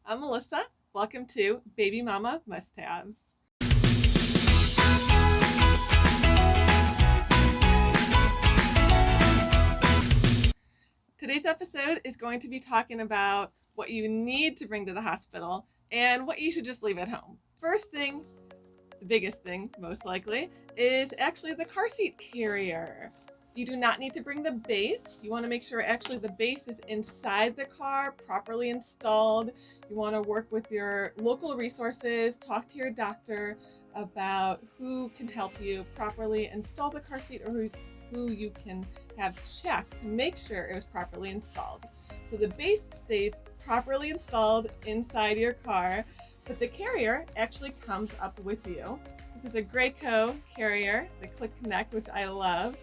I'm Melissa. Welcome to Baby Mama Must-Haves. Today's episode is going to be talking about what you need to bring to the hospital and what you should just leave at home. First thing, the biggest thing, most likely, is actually the car seat carrier. You do not need to bring the base. You want to make sure actually the base is inside the car, properly installed. You want to work with your local resources, talk to your doctor about who can help you properly install the car seat or who you can have checked to make sure it was properly installed. So the base stays properly installed inside your car, but the carrier actually comes up with you. This is a Graco carrier, the Clif Connect, which I love.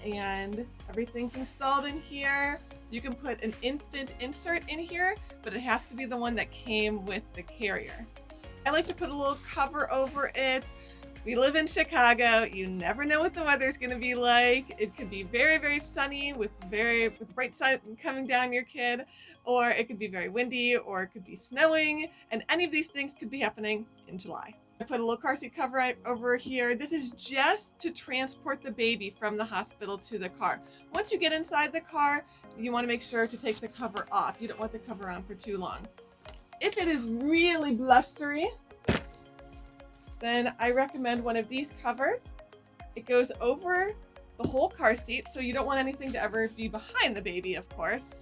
And everything's installed in here. You can put an infant insert in here, but it has to be the one that came with the carrier. I like to put a little cover over it. We live in Chicago. You never know what the weather's going to be like. It could be very, very sunny with bright sun coming down your kid, or it could be very windy, or it could be snowing, and any of these things could be happening in July. I put a little car seat cover right over here. This is just to transport the baby from the hospital to the car. Once you get inside the car, you want to make sure to take the cover off. You don't want the cover on for too long. If it is really blustery, then I recommend one of these covers. It goes over the whole car seat, so you don't want anything to ever be behind the baby, of course.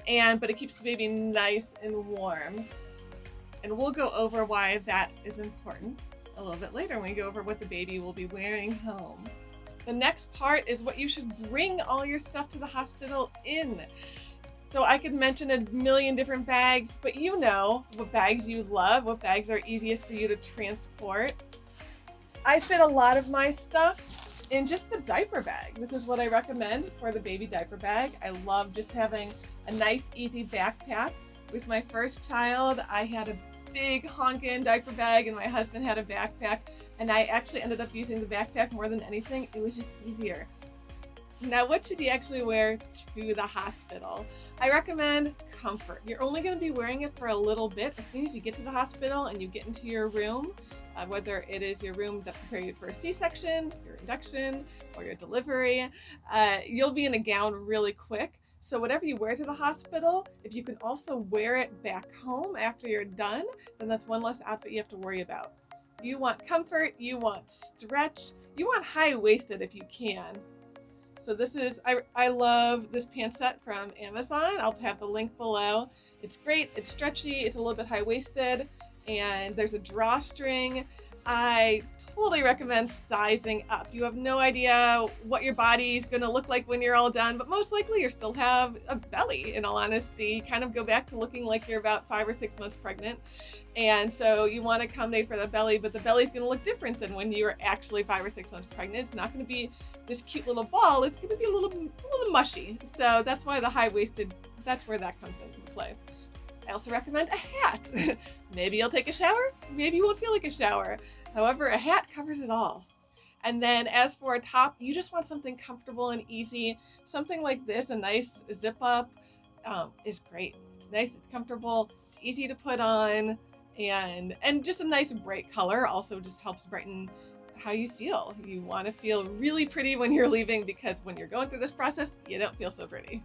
But it keeps the baby nice and warm. And we'll go over why that is important a little bit later when we go over what the baby will be wearing home. The next part is what you should bring all your stuff to the hospital in. So I could mention a million different bags, but you know what bags you love, what bags are easiest for you to transport. I fit a lot of my stuff in just the diaper bag. This is what I recommend for the baby diaper bag. I love just having a nice, easy backpack. With my first child, I had a big honkin' diaper bag and my husband had a backpack, and I actually ended up using the backpack more than anything. It was just easier. Now, what should you actually wear to the hospital? I recommend comfort. You're only going to be wearing it for a little bit. As soon as you get to the hospital and you get into your room, whether it is your room that prepared you for a C-section, your induction, or your delivery, you'll be in a gown really quick. So whatever you wear to the hospital, if you can also wear it back home after you're done, then that's one less outfit you have to worry about. You want comfort, you want stretch, you want high-waisted if you can. So this is, I love this pant set from Amazon. I'll have the link below. It's great, it's stretchy, it's a little bit high-waisted, and there's a drawstring. I totally recommend sizing up. You have no idea what your body is going to look like when you're all done, but most likely you still have a belly, in all honesty. You kind of go back to looking like you're about 5 or 6 months pregnant. And so you want to accommodate for the belly, but the belly's going to look different than when you were actually 5 or 6 months pregnant. It's not going to be this cute little ball. It's going to be a little mushy. So that's why the high-waisted, that's where that comes into play. I also recommend a hat. Maybe you'll take a shower, maybe you won't feel like a shower. However, a hat covers it all. And then as for a top, you just want something comfortable and easy. Something like this, a nice zip up, is great. It's nice, it's comfortable, it's easy to put on, and just a nice bright color also just helps brighten how you feel. You want to feel really pretty when you're leaving, because when you're going through this process, you don't feel so pretty.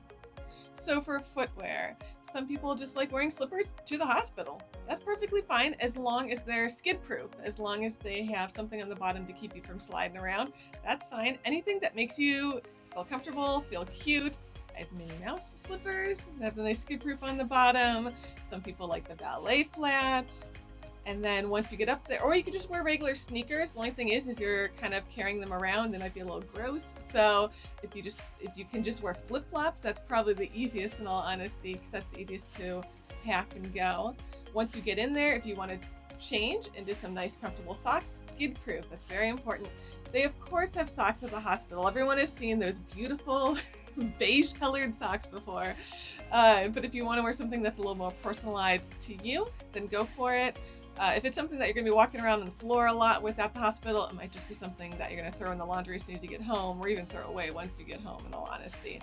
So for footwear, some people just like wearing slippers to the hospital. That's perfectly fine as long as they're skid proof, as long as they have something on the bottom to keep you from sliding around. That's fine. Anything that makes you feel comfortable, feel cute. I have Minnie Mouse slippers that have the nice skid proof on the bottom. Some people like the ballet flats. And then once you get up there, or you could just wear regular sneakers. The only thing is you're kind of carrying them around. It might be a little gross. So if you can just wear flip-flops, that's probably the easiest, in all honesty, because that's the easiest to pack and go. Once you get in there, if you want to change into some nice comfortable socks, skid proof, that's very important. They of course have socks at the hospital. Everyone has seen those beautiful beige colored socks before. But if you want to wear something that's a little more personalized to you, then go for it. If it's something that you're going to be walking around on the floor a lot with at the hospital, it might just be something that you're going to throw in the laundry as soon as you get home, or even throw away once you get home, in all honesty.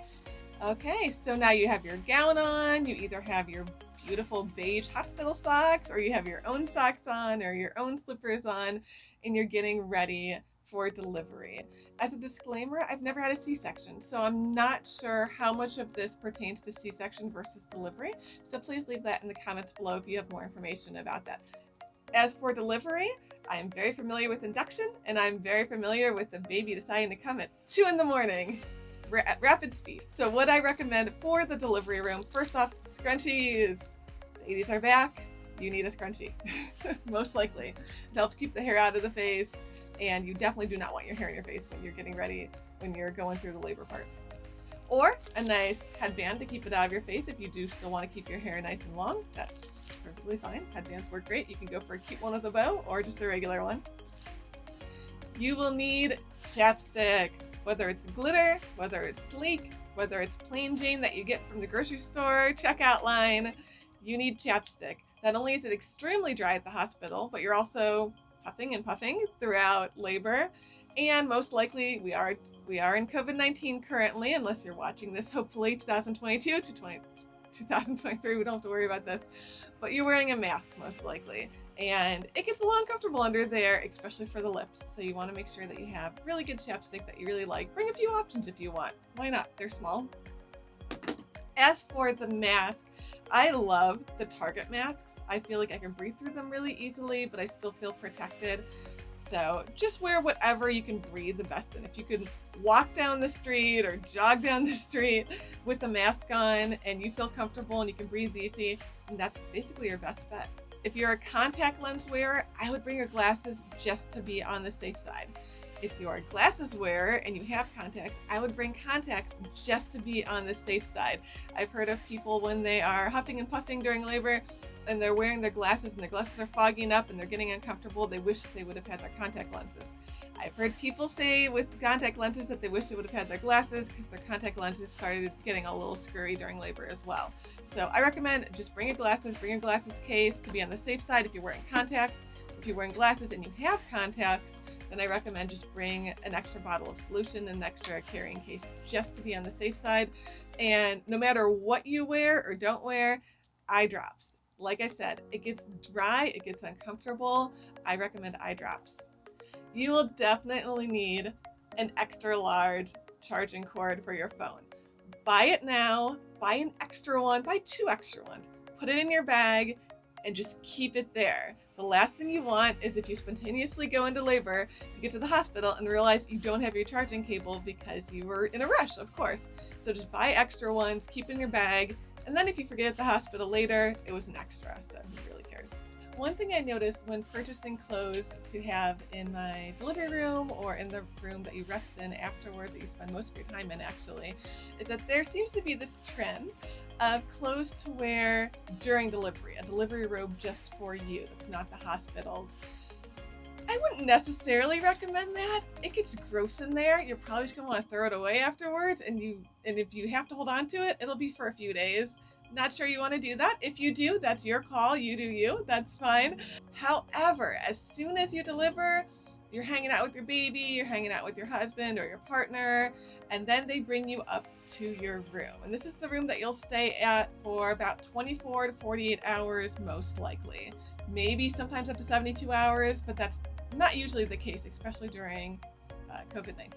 Okay, so now you have your gown on, you either have your beautiful beige hospital socks, or you have your own socks on, or your own slippers on, and you're getting ready for delivery. As a disclaimer, I've never had a C-section, so I'm not sure how much of this pertains to C-section versus delivery, so please leave that in the comments below if you have more information about that. As for delivery, I am very familiar with induction, and I'm very familiar with the baby deciding to come at 2 in the morning. At rapid speed. So what I recommend for the delivery room, first off, scrunchies. The 80s are back. You need a scrunchie, most likely. It helps keep the hair out of the face, and you definitely do not want your hair in your face when you're getting ready, when you're going through the labor parts. Or a nice headband to keep it out of your face if you do still want to keep your hair nice and long. That's perfectly fine. Headbands work great. You can go for a cute one with a bow or just a regular one. You will need chapstick. Whether it's glitter, whether it's sleek, whether it's plain Jane that you get from the grocery store checkout line, you need chapstick. Not only is it extremely dry at the hospital, but you're also puffing and puffing throughout labor. And most likely we are in COVID-19 currently, unless you're watching this, hopefully 2022 to 2023, we don't have to worry about this, but you're wearing a mask most likely. And it gets a little uncomfortable under there, especially for the lips. So you want to make sure that you have really good chapstick that you really like. Bring a few options if you want. Why not? They're small. As for the mask, I love the Target masks. I feel like I can breathe through them really easily, but I still feel protected. So just wear whatever you can breathe the best in. If you can walk down the street or jog down the street with the mask on and you feel comfortable and you can breathe easy, then that's basically your best bet. If you're a contact lens wearer, I would bring your glasses just to be on the safe side. If you're a glasses wearer and you have contacts, I would bring contacts just to be on the safe side. I've heard of people when they are huffing and puffing during labor and they're wearing their glasses and the glasses are fogging up and they're getting uncomfortable, they wish that they would have had their contact lenses. I've heard people say with contact lenses that they wish they would have had their glasses because their contact lenses started getting a little scurry during labor as well. So I recommend just bring your glasses case to be on the safe side if you're wearing contacts. If you're wearing glasses and you have contacts, then I recommend just bring an extra bottle of solution and an extra carrying case just to be on the safe side. And no matter what you wear or don't wear, eye drops. Like I said, it gets dry, it gets uncomfortable. I recommend eye drops. You will definitely need an extra large charging cord for your phone. Buy it now, buy an extra one, buy 2 extra ones. Put it in your bag and just keep it there. The last thing you want is if you spontaneously go into labor to get to the hospital and realize you don't have your charging cable because you were in a rush, of course. So just buy extra ones, keep it in your bag, and then if you forget at the hospital later, it was an extra, so who really cares? One thing I noticed when purchasing clothes to have in my delivery room or in the room that you rest in afterwards, that you spend most of your time in actually, is that there seems to be this trend of clothes to wear during delivery, a delivery robe just for you, that's not the hospital's. I wouldn't necessarily recommend that. It gets gross in there. You're probably just gonna want to throw it away afterwards, and if you have to hold on to it, it'll be for a few days. Not sure you want to do that. If you do, that's your call. You do you. That's fine. However, as soon as you deliver, you're hanging out with your baby, you're hanging out with your husband or your partner, and then they bring you up to your room. And this is the room that you'll stay at for about 24 to 48 hours, most likely. Maybe sometimes up to 72 hours, but that's not usually the case, especially during COVID-19.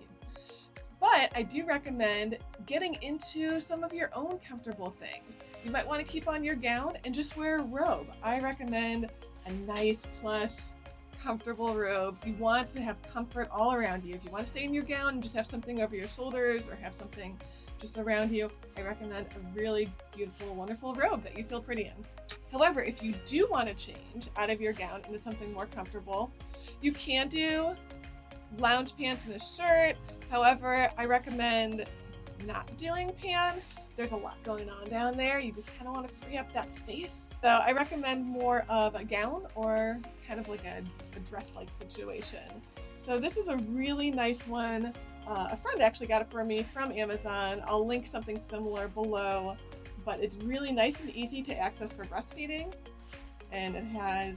But I do recommend getting into some of your own comfortable things. You might want to keep on your gown and just wear a robe. I recommend a nice plush, comfortable robe. You want to have comfort all around you. If you want to stay in your gown and just have something over your shoulders or have something just around you, I recommend a really beautiful, wonderful robe that you feel pretty in. However, if you do want to change out of your gown into something more comfortable, you can do lounge pants and a shirt. However, I recommend not doing pants. There's a lot going on down there. You just kind of want to free up that space. So I recommend more of a gown or kind of like a dress-like situation. So this is a really nice one. A friend actually got it for me from Amazon. I'll link something similar below, but it's really nice and easy to access for breastfeeding. And it has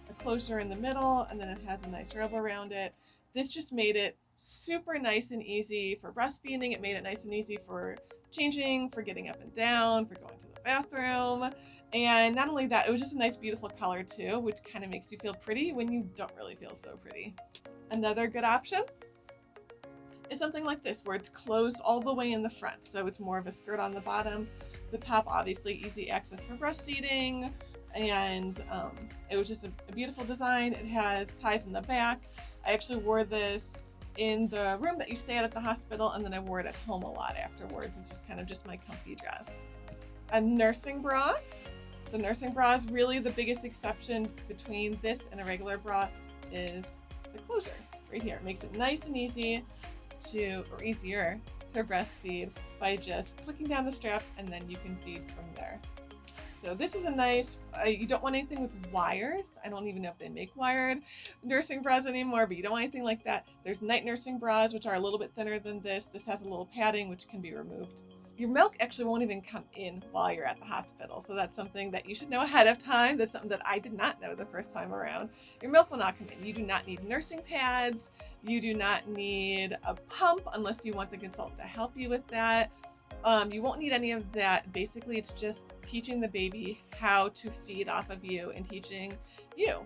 a closure in the middle, and then it has a nice robe around it. This just made it super nice and easy for breastfeeding. It made it nice and easy for changing, for getting up and down, for going to the bathroom. And not only that, it was just a nice, beautiful color too, which kind of makes you feel pretty when you don't really feel so pretty. Another good option is something like this, where it's closed all the way in the front. So it's more of a skirt on the bottom. The top, obviously, easy access for breastfeeding. And it was just a beautiful design. It has ties in the back. I actually wore this in the room that you stay at the hospital, and then I wore it at home a lot afterwards. It's just kind of just my comfy dress. A nursing bra. So nursing bra is really the biggest exception between this and a regular bra is the closure right here. It makes it nice and easy or easier to breastfeed by just clicking down the strap, and then you can feed from there. So this is a nice, you don't want anything with wires. I don't even know if they make wired nursing bras anymore, but you don't want anything like that. There's night nursing bras, which are a little bit thinner than this. This has a little padding, which can be removed. Your milk actually won't even come in while you're at the hospital. So that's something that you should know ahead of time. That's something that I did not know the first time around. Your milk will not come in. You do not need nursing pads. You do not need a pump unless you want the consultant to help you with that. You won't need any of that. Basically, it's just teaching the baby how to feed off of you and teaching you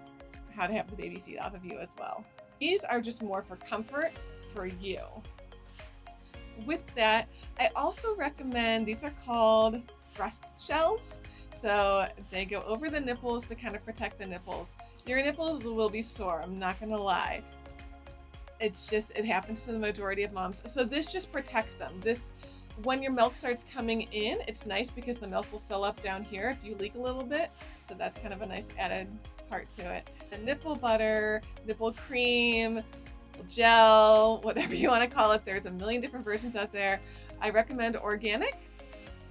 how to have the baby feed off of you as well. These are just more for comfort for you. With that, I also recommend, these are called breast shells. So they go over the nipples to kind of protect the nipples. Your nipples will be sore, I'm not gonna lie. It's just, it happens to the majority of moms. So this just protects them. When your milk starts coming in, it's nice because the milk will fill up down here if you leak a little bit. So that's kind of a nice added part to it. The nipple butter, nipple cream, gel, whatever you want to call it. There's a million different versions out there. I recommend organic,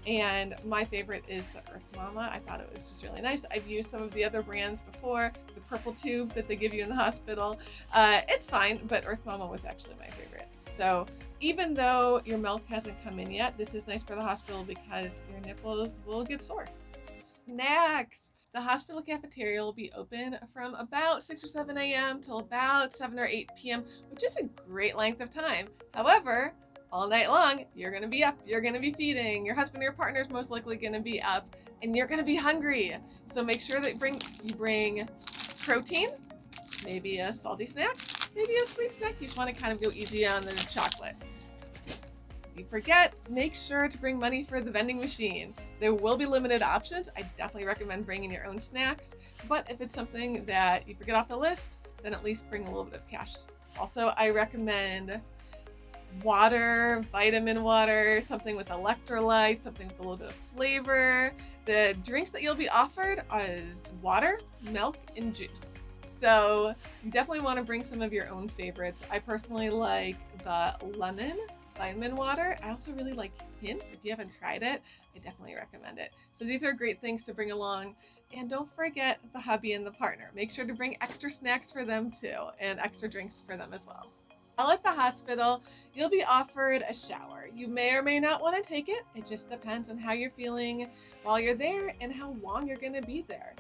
and my favorite is the Earth Mama. I thought it was just really nice. I've used some of the other brands before, the purple tube that they give you in the hospital. It's fine, but Earth Mama was actually my favorite. So even though your milk hasn't come in yet, this is nice for the hospital because your nipples will get sore. Snacks. The hospital cafeteria will be open from about 6 or 7 a.m. till about 7 or 8 p.m., which is a great length of time. However, all night long, you're going to be up, you're going to be feeding, your husband or your partner is most likely going to be up, and you're going to be hungry. So make sure that you bring protein, maybe a salty snack, maybe a sweet snack. You just want to kind of go easy on the chocolate. If you forget, make sure to bring money for the vending machine. There will be limited options. I definitely recommend bringing your own snacks, but if it's something that you forget off the list, then at least bring a little bit of cash. Also, I recommend water, vitamin water, something with electrolytes, something with a little bit of flavor. The drinks that you'll be offered is water, milk, and juice. So you definitely want to bring some of your own favorites. I personally like the lemon vitamin water. I also really like Hint. If you haven't tried it, I definitely recommend it. So these are great things to bring along. And don't forget the hubby and the partner. Make sure to bring extra snacks for them too, and extra drinks for them as well. While at the hospital, you'll be offered a shower. You may or may not want to take it. It just depends on how you're feeling while you're there and how long you're going to be there.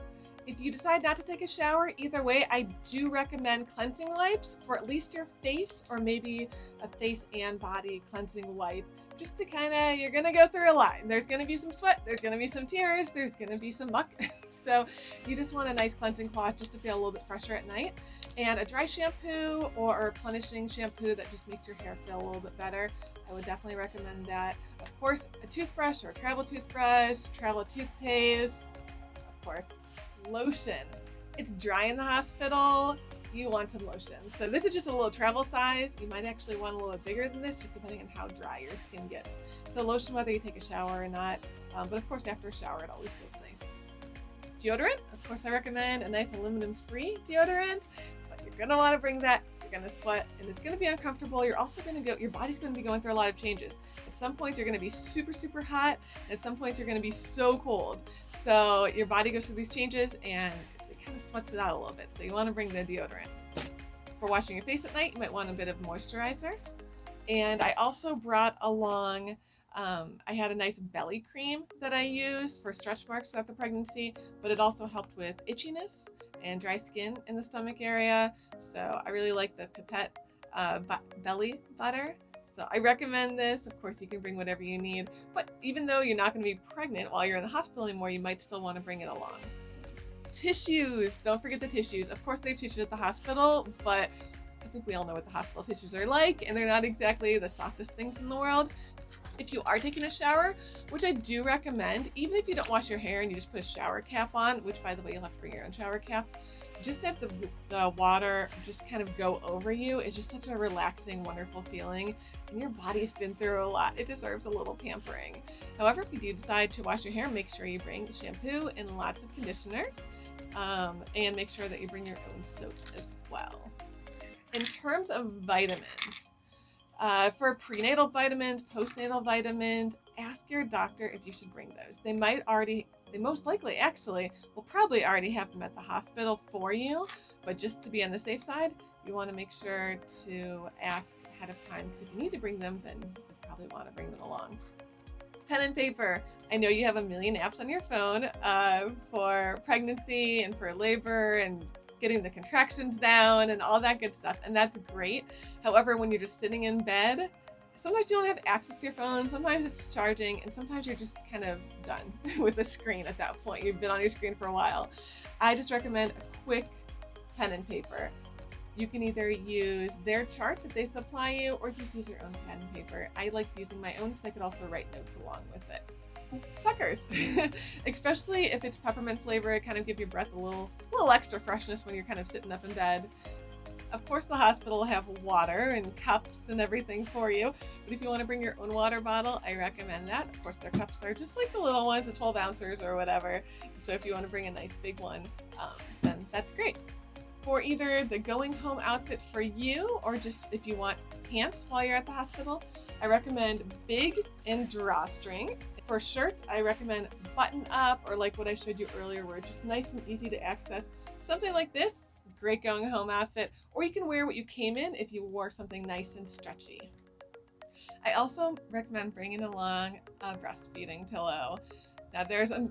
If you decide not to take a shower, either way, I do recommend cleansing wipes for at least your face, or maybe a face and body cleansing wipe, just to you're gonna go through a lot. There's gonna be some sweat, there's gonna be some tears, there's gonna be some muck. So you just want a nice cleansing cloth just to feel a little bit fresher at night. And a dry shampoo or a replenishing shampoo that just makes your hair feel a little bit better. I would definitely recommend that. Of course, a toothbrush or a travel toothbrush, travel toothpaste, of course. Lotion. It's dry in the hospital, you want some lotion. So this is just a little travel size. You might actually want a little bit bigger than this, just depending on how dry your skin gets. So lotion whether you take a shower or not, but of course after a shower it always feels nice. Deodorant, of course I recommend a nice aluminum-free deodorant, but you're gonna want to bring that. You're gonna sweat and it's gonna be uncomfortable. You're also gonna your body's gonna be going through a lot of changes. At some points you're gonna be super, super hot. At some points you're gonna be so cold. So your body goes through these changes and it kind of sweats it out a little bit. So you want to bring the deodorant. For washing your face at night, you might want a bit of moisturizer. And I also brought along, I had a nice belly cream that I used for stretch marks throughout the pregnancy, but it also helped with itchiness and dry skin in the stomach area. So I really like the Pipette belly butter. So I recommend this. Of course, you can bring whatever you need, but even though you're not going to be pregnant while you're in the hospital anymore, you might still want to bring it along. Tissues. Don't forget the tissues. Of course, they have tissues at the hospital, but I think we all know what the hospital tissues are like, and they're not exactly the softest things in the world. If you are taking a shower, which I do recommend, even if you don't wash your hair and you just put a shower cap on, which by the way, you'll have to bring your own shower cap, just to have the water just kind of go over you is just such a relaxing, wonderful feeling. And your body's been through a lot. It deserves a little pampering. However, if you do decide to wash your hair, make sure you bring shampoo and lots of conditioner, and make sure that you bring your own soap as well. In terms of vitamins, for prenatal vitamins, postnatal vitamins, ask your doctor if you should bring those. They most likely actually will probably already have them at the hospital for you, but just to be on the safe side, you want to make sure to ask ahead of time, because if you need to bring them, then you probably want to bring them along. Pen and paper. I know you have a million apps on your phone for pregnancy and for labor and getting the contractions down and all that good stuff, and that's great. However, when you're just sitting in bed, sometimes you don't have access to your phone, sometimes it's charging, and sometimes you're just kind of done with the screen at that point. You've been on your screen for a while. I just recommend a quick pen and paper. You can either use their chart that they supply you, or just use your own pen and paper. I like using my own because I could also write notes along with it. Suckers, especially if it's peppermint flavor, it kind of gives your breath a little extra freshness when you're kind of sitting up in bed. Of course, the hospital will have water and cups and everything for you, but if you want to bring your own water bottle, I recommend that. Of course, their cups are just like the little ones, the 12 ounces or whatever. So if you want to bring a nice big one, then that's great. For either the going home outfit for you, or just if you want pants while you're at the hospital, I recommend big and drawstring. For shirts, I recommend button up, or like what I showed you earlier, where it's just nice and easy to access. Something like this, great going home outfit, or you can wear what you came in if you wore something nice and stretchy. I also recommend bringing along a breastfeeding pillow. Now there's a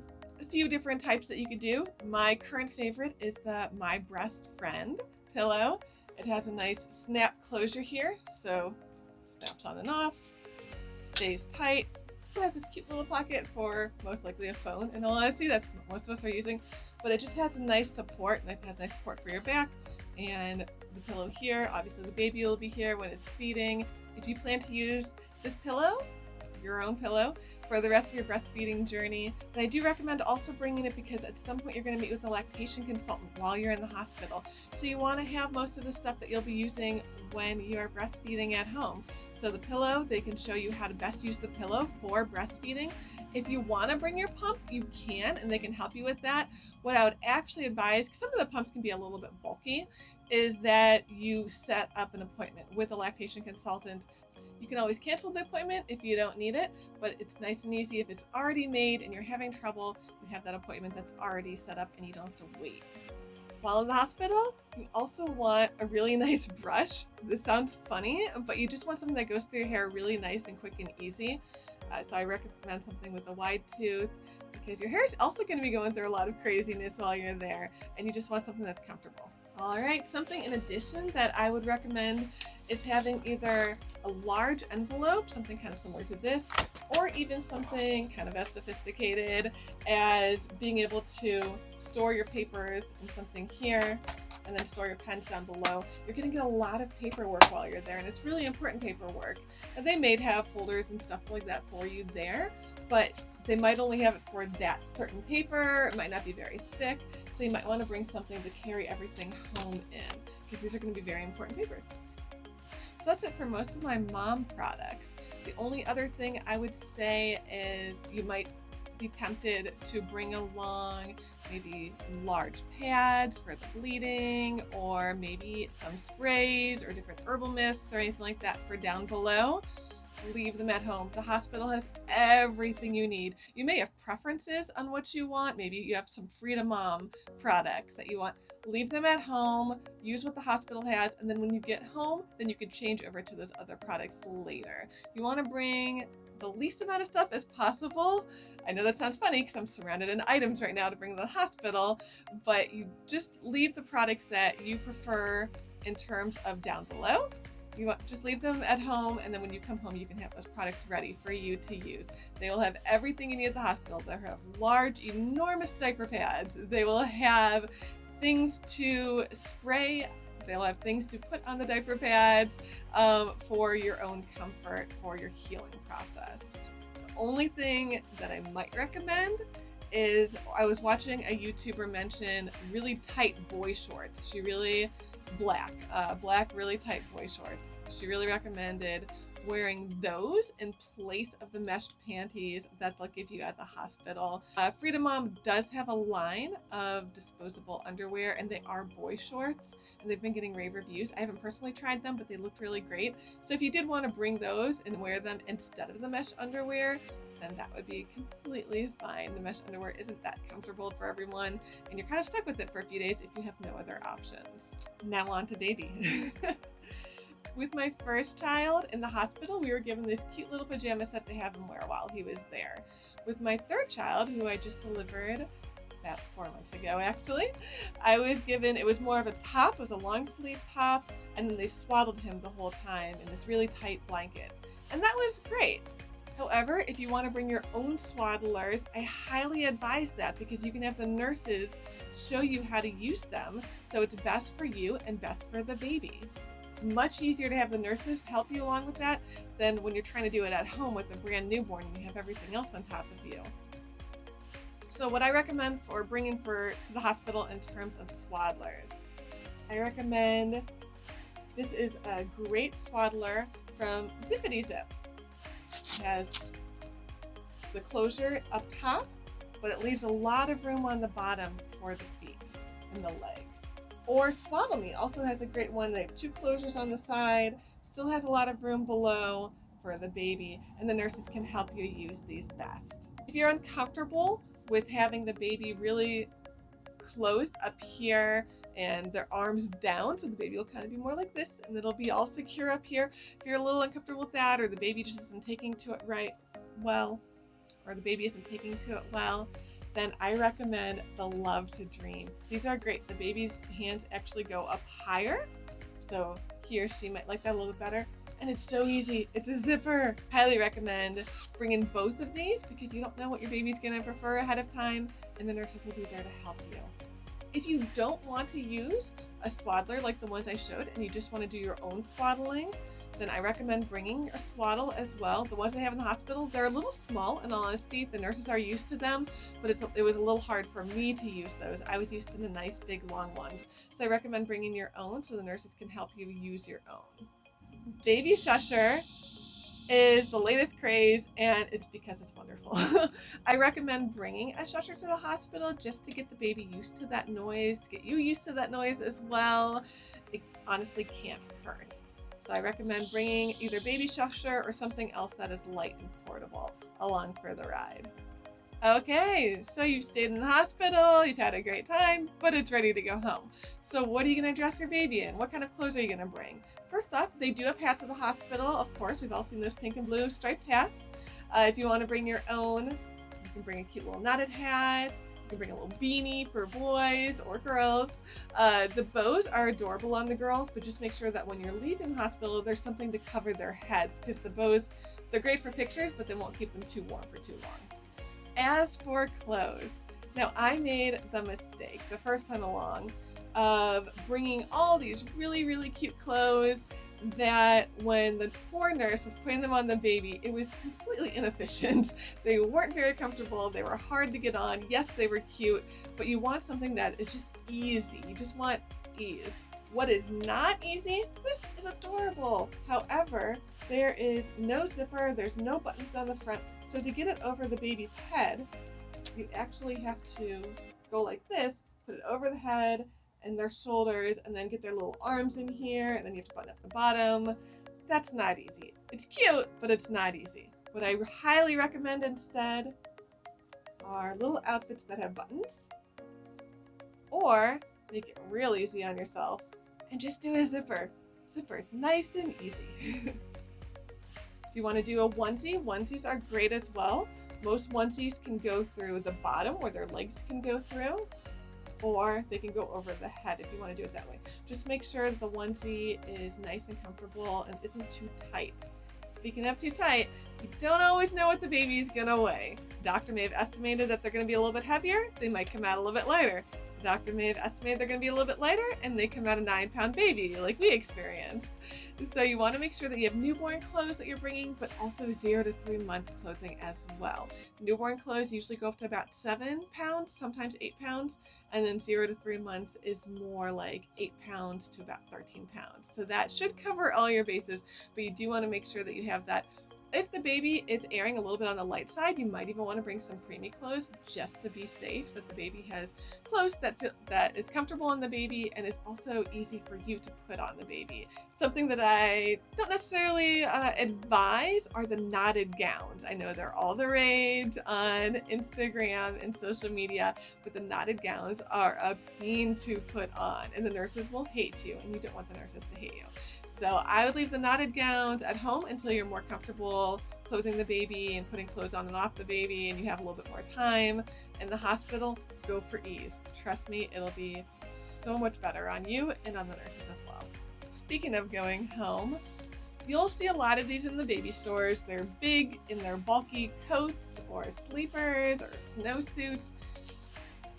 few different types that you could do. My current favorite is the My Breast Friend pillow. It has a nice snap closure here, so snaps on and off, stays tight. It has this cute little pocket for most likely a phone. In all honesty, that's what most of us are using, but it just has a nice support, and it has nice support for your back. And the pillow here, obviously the baby will be here when it's feeding. If you plan to use this pillow, your own pillow, for the rest of your breastfeeding journey. And I do recommend also bringing it because at some point you're going to meet with a lactation consultant while you're in the hospital. So you want to have most of the stuff that you'll be using when you are breastfeeding at home. So the pillow, they can show you how to best use the pillow for breastfeeding. If you want to bring your pump, you can, and they can help you with that. What I would actually advise, because some of the pumps can be a little bit bulky, is that you set up an appointment with a lactation consultant. You can always cancel the appointment if you don't need it, but it's nice and easy. If it's already made and you're having trouble, you have that appointment that's already set up and you don't have to wait. While in the hospital, you also want a really nice brush. This sounds funny, but you just want something that goes through your hair really nice and quick and easy. So I recommend something with a wide tooth, because your hair is also going to be going through a lot of craziness while you're there, and you just want something that's comfortable. All right, something in addition that I would recommend is having either a large envelope, something kind of similar to this, or even something kind of as sophisticated as being able to store your papers in something here, and then store your pens down below. You're going to get a lot of paperwork while you're there, and it's really important paperwork. And they may have folders and stuff like that for you there, but they might only have it for that certain paper. It might not be very thick, so you might want to bring something to carry everything home in, because these are going to be very important papers. So that's it for most of my mom products. The only other thing I would say is you might be tempted to bring along maybe large pads for the bleeding, or maybe some sprays or different herbal mists or anything like that for down below. Leave them at home. The hospital has everything you need. You may have preferences on what you want. Maybe you have some Freedom Mom products that you want. Leave them at home, use what the hospital has, and then when you get home, then you can change over to those other products later. You want to bring the least amount of stuff as possible. I know that sounds funny because I'm surrounded in items right now to bring to the hospital, but you just leave the products that you prefer in terms of down below. just leave them at home, and then when you come home, you can have those products ready for you to use. They will have everything you need at the hospital. They'll have large, enormous diaper pads. They will have things to spray. They'll have things to put on the diaper pads for your own comfort, for your healing process. The only thing that I might recommend is, I was watching a YouTuber mention really tight boy shorts. She really black, really tight boy shorts. She really recommended wearing those in place of the mesh panties that they'll give you at the hospital. Freedom Mom does have a line of disposable underwear, and they are boy shorts, and they've been getting rave reviews. I haven't personally tried them, but they looked really great. So if you did want to bring those and wear them instead of the mesh underwear, then that would be completely fine. The mesh underwear isn't that comfortable for everyone, and you're kind of stuck with it for a few days if you have no other options. Now on to baby. With my first child in the hospital, we were given this cute little pajama set to have him wear while he was there. With my third child, who I just delivered about 4 months ago actually, I was given, it was more of a top, it was a long sleeve top, and then they swaddled him the whole time in this really tight blanket. And that was great. However, if you want to bring your own swaddlers, I highly advise that, because you can have the nurses show you how to use them, so it's best for you and best for the baby. It's much easier to have the nurses help you along with that than when you're trying to do it at home with a brand newborn and you have everything else on top of you. So what I recommend for bringing to the hospital in terms of swaddlers, I recommend, this is a great swaddler from Zippity Zip. It has the closure up top, but it leaves a lot of room on the bottom for the feet and the legs. Or Swaddle Me also has a great one. They have 2 closures on the side, still has a lot of room below for the baby, and the nurses can help you use these best. If you're uncomfortable with having the baby really closed up here and their arms down, so the baby will kind of be more like this and it'll be all secure up here. If you're a little uncomfortable with that, or the baby just isn't taking to it well, then I recommend the Love to Dream. These are great. The baby's hands actually go up higher, so he or she might like that a little bit better. And it's so easy. It's a zipper. Highly recommend bringing both of these, because you don't know what your baby's gonna prefer ahead of time, and the nurses will be there to help you. If you don't want to use a swaddler like the ones I showed, and you just want to do your own swaddling, then I recommend bringing a swaddle as well. The ones I have in the hospital, they're a little small, in all honesty. The nurses are used to them, but it was a little hard for me to use those. I was used to the nice big long ones. So I recommend bringing your own so the nurses can help you use your own. Baby Shusher is the latest craze, and it's because it's wonderful. I recommend bringing a shusher to the hospital just to get the baby used to that noise, to get you used to that noise as well. It honestly can't hurt. So I recommend bringing either baby shusher or something else that is light and portable along for the ride. Okay, so you've stayed in the hospital, you've had a great time, but it's ready to go home. So what are you going to dress your baby in? What kind of clothes are you going to bring? First off, they do have hats at the hospital, of course. We've all seen those pink and blue striped hats. If you want to bring your own, you can bring a cute little knotted hat. You can bring a little beanie for boys or girls. The bows are adorable on the girls, but just make sure that when you're leaving the hospital, there's something to cover their heads, because the bows, they're great for pictures, but they won't keep them too warm for too long. As for clothes, now I made the mistake the first time along of bringing all these really, really cute clothes that when the poor nurse was putting them on the baby, it was completely inefficient. They weren't very comfortable. They were hard to get on. Yes, they were cute, but you want something that is just easy. You just want ease. What is not easy? This is adorable. However, there is no zipper. There's no buttons on the front. So to get it over the baby's head, you actually have to go like this, put it over the head and their shoulders, and then get their little arms in here, and then you have to button up the bottom. That's not easy. It's cute, but it's not easy. What I highly recommend instead are little outfits that have buttons, or make it real easy on yourself and just do a zipper. Zipper is nice and easy. If you want to do a onesie, onesies are great as well. Most onesies can go through the bottom where their legs can go through. or they can go over the head if you want to do it that way. Just make sure that the onesie is nice and comfortable and isn't too tight. Speaking of too tight, you don't always know what the baby is going to weigh. The doctor may have estimated that they're going to be a little bit heavier, they might come out a little bit lighter. The doctor may have estimated they're going to be a little bit lighter, and they come out a 9-pound baby like we experienced. So you want to make sure that you have newborn clothes that you're bringing, but also 0 to 3 month clothing as well. Newborn clothes usually go up to about 7 pounds, sometimes 8 pounds, and then 0 to 3 months is more like 8 pounds to about 13 pounds. So that should cover all your bases, but you do want to make sure that you have that. If the baby is erring a little bit on the light side, you might even want to bring some preemie clothes just to be safe, that the baby has clothes that is comfortable on the baby and is also easy for you to put on the baby. Something that I don't necessarily advise are the knotted gowns. I know they're all the rage on Instagram and social media, but the knotted gowns are a pain to put on, and the nurses will hate you, and you don't want the nurses to hate you. So I would leave the knotted gowns at home until you're more comfortable clothing the baby and putting clothes on and off the baby and you have a little bit more time. In the hospital, go for ease. Trust me, it'll be so much better on you and on the nurses as well. Speaking of going home, you'll see a lot of these in the baby stores. They're big in their bulky coats or sleepers or snowsuits.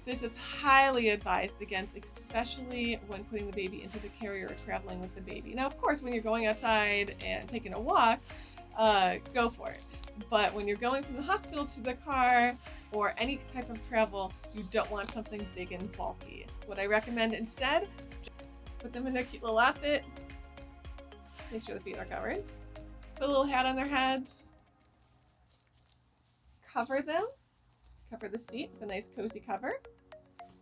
This is highly advised against, especially when putting the baby into the carrier or traveling with the baby. Now, of course, when you're going outside and taking a walk, go for it. But when you're going from the hospital to the car or any type of travel, you don't want something big and bulky. What I recommend instead, put them in their cute little outfit, make sure the feet are covered, put a little hat on their heads, cover them, cover the seat with a nice cozy cover,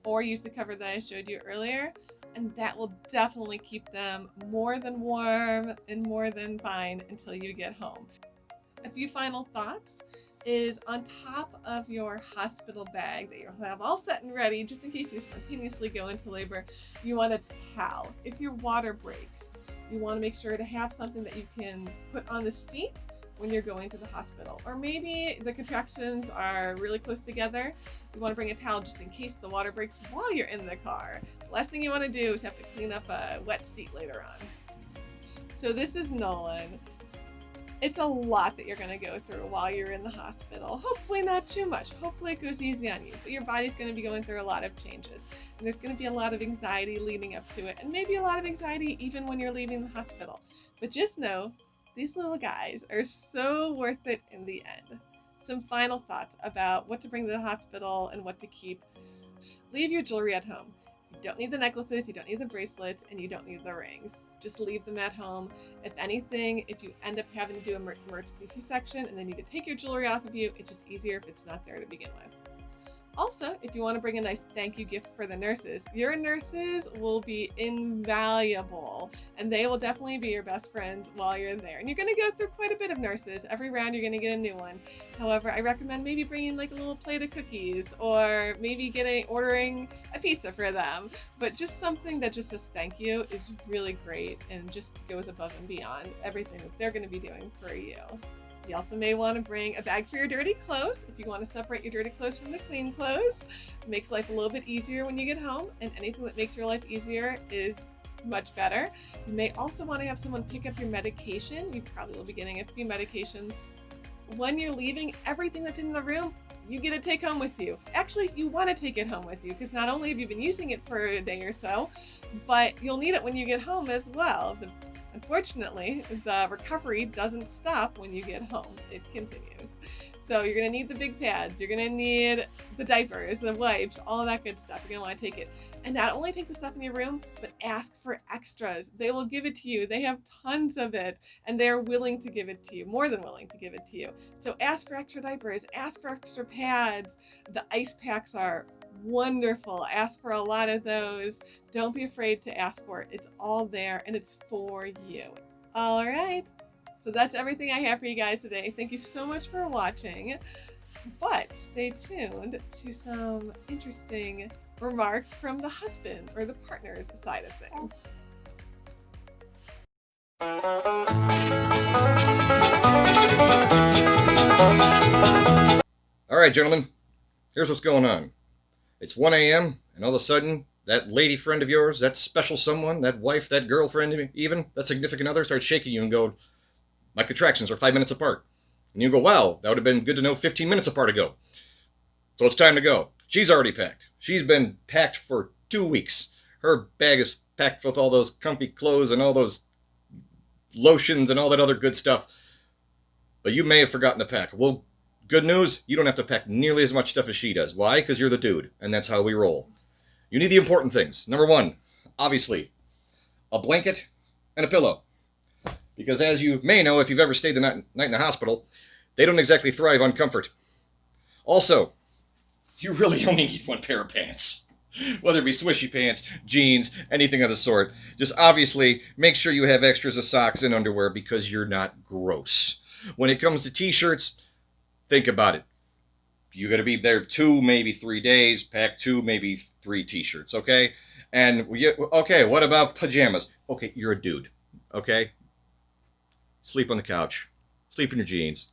or use the cover that I showed you earlier, and that will definitely keep them more than warm and more than fine until you get home. A few final thoughts is on top of your hospital bag that you'll have all set and ready just in case you spontaneously go into labor, you want a towel. If your water breaks, you want to make sure to have something that you can put on the seat when you're going to the hospital. Or maybe the contractions are really close together. You want to bring a towel just in case the water breaks while you're in the car. The last thing you want to do is have to clean up a wet seat later on. So this is Nolan. It's a lot that you're going to go through while you're in the hospital. Hopefully not too much. Hopefully it goes easy on you. But your body's going to be going through a lot of changes. And there's going to be a lot of anxiety leading up to it. And maybe a lot of anxiety even when you're leaving the hospital. But just know, these little guys are so worth it in the end. Some final thoughts about what to bring to the hospital and what to keep. Leave your jewelry at home. You don't need the necklaces, you don't need the bracelets, and you don't need the rings. Just leave them at home. If anything, if you end up having to do an emergency C-section and they need to take your jewelry off of you, it's just easier if it's not there to begin with. Also, if you want to bring a nice thank you gift for the nurses, your nurses will be invaluable and they will definitely be your best friends while you're there. And you're going to go through quite a bit of nurses. Every round you're going to get a new one. However, I recommend maybe bringing like a little plate of cookies or maybe ordering a pizza for them. But just something that just says thank you is really great and just goes above and beyond everything that they're going to be doing for you. You also may want to bring a bag for your dirty clothes if you want to separate your dirty clothes from the clean clothes. It makes life a little bit easier when you get home, and anything that makes your life easier is much better. You may also want to have someone pick up your medication. You probably will be getting a few medications. When you're leaving, everything that's in the room, you get to take home with you. Actually, you want to take it home with you because not only have you been using it for a day or so, but you'll need it when you get home as well. Unfortunately, the recovery doesn't stop when you get home. It continues. So you're going to need the big pads. You're going to need the diapers, the wipes, all that good stuff. You're going to want to take it. And not only take the stuff in your room, but ask for extras. They will give it to you. They have tons of it, and they're willing to give it to you, more than willing to give it to you. So ask for extra diapers. Ask for extra pads. The ice packs are wonderful. Ask for a lot of those. Don't be afraid to ask for it. It's all there and it's for you. All right. So that's everything I have for you guys today. Thank you so much for watching. But stay tuned to some interesting remarks from the husband or the partner's side of things. All right, gentlemen, here's what's going on. It's 1 a.m. and all of a sudden that lady friend of yours, that special someone, that wife, that girlfriend, even that significant other, starts shaking you and go, my contractions are 5 minutes apart. And you go, wow, that would have been good to know 15 minutes apart ago. So it's time to go. She's already packed. She's been packed for 2 weeks. Her bag is packed with all those comfy clothes and all those lotions and all that other good stuff. But you may have forgotten to pack. Well, good news, you don't have to pack nearly as much stuff as she does. Why? Because you're the dude, and that's how we roll. You need the important things. Number one, obviously, a blanket and a pillow. Because as you may know, if you've ever stayed the night in the hospital, they don't exactly thrive on comfort. Also, you really only need one pair of pants. Whether it be swishy pants, jeans, anything of the sort. Just obviously make sure you have extras of socks and underwear because you're not gross. When it comes to t-shirts, think about it. You're going to be there 2, maybe 3 days. Pack 2, maybe 3 t-shirts, okay? And, okay, what about pajamas? Okay, you're a dude, okay? Sleep on the couch. Sleep in your jeans.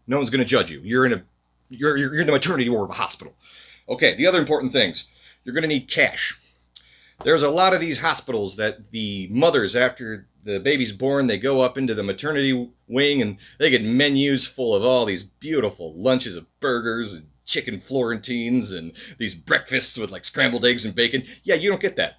No one's going to judge you. You're in the maternity ward of a hospital. Okay, the other important things. You're going to need cash. There's a lot of these hospitals that the mothers, after the baby's born, they go up into the maternity wing and they get menus full of all these beautiful lunches of burgers and chicken Florentines and these breakfasts with like scrambled eggs and bacon. Yeah, you don't get that.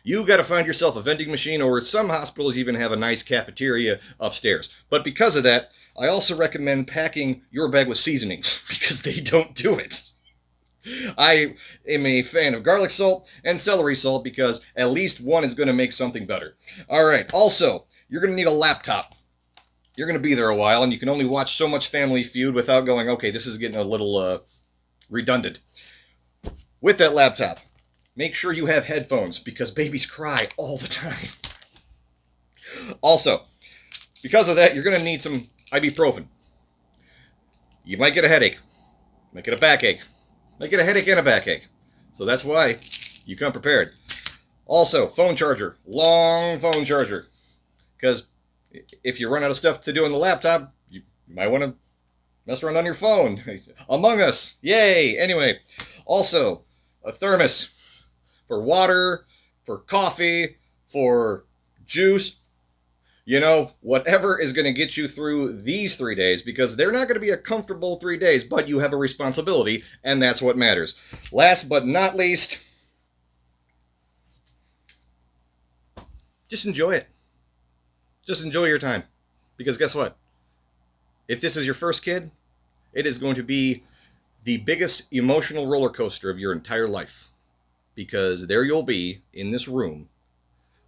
You got to find yourself a vending machine, or some hospitals even have a nice cafeteria upstairs. But because of that, I also recommend packing your bag with seasonings because they don't do it. I am a fan of garlic salt and celery salt because at least one is going to make something better. All right. Also, you're going to need a laptop. You're going to be there a while, and you can only watch so much Family Feud without going, okay, this is getting a little redundant. With that laptop, make sure you have headphones because babies cry all the time. Also, because of that, you're going to need some ibuprofen. You might get a headache. You might get a backache. Might get a headache and a backache. So that's why you come prepared. Also, phone charger. Long phone charger. Because if you run out of stuff to do on the laptop, you might want to mess around on your phone. Among Us. Yay! Anyway, also, a thermos for water, for coffee, for juice. You know, whatever is going to get you through these 3 days, because they're not going to be a comfortable 3 days, but you have a responsibility, and that's what matters. Last but not least, just enjoy it. Just enjoy your time. Because guess what? If this is your first kid, it is going to be the biggest emotional roller coaster of your entire life. Because there you'll be in this room,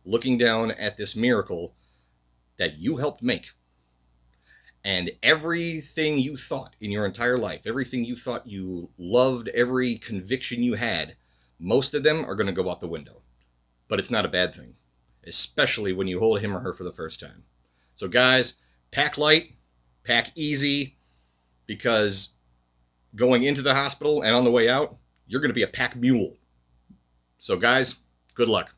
looking down at this miracle that you helped make. And everything you thought in your entire life, everything you thought you loved, every conviction you had, most of them are going to go out the window. But it's not a bad thing, especially when you hold him or her for the first time. So guys, pack light, pack easy, because going into the hospital and on the way out, you're going to be a pack mule. So guys, good luck.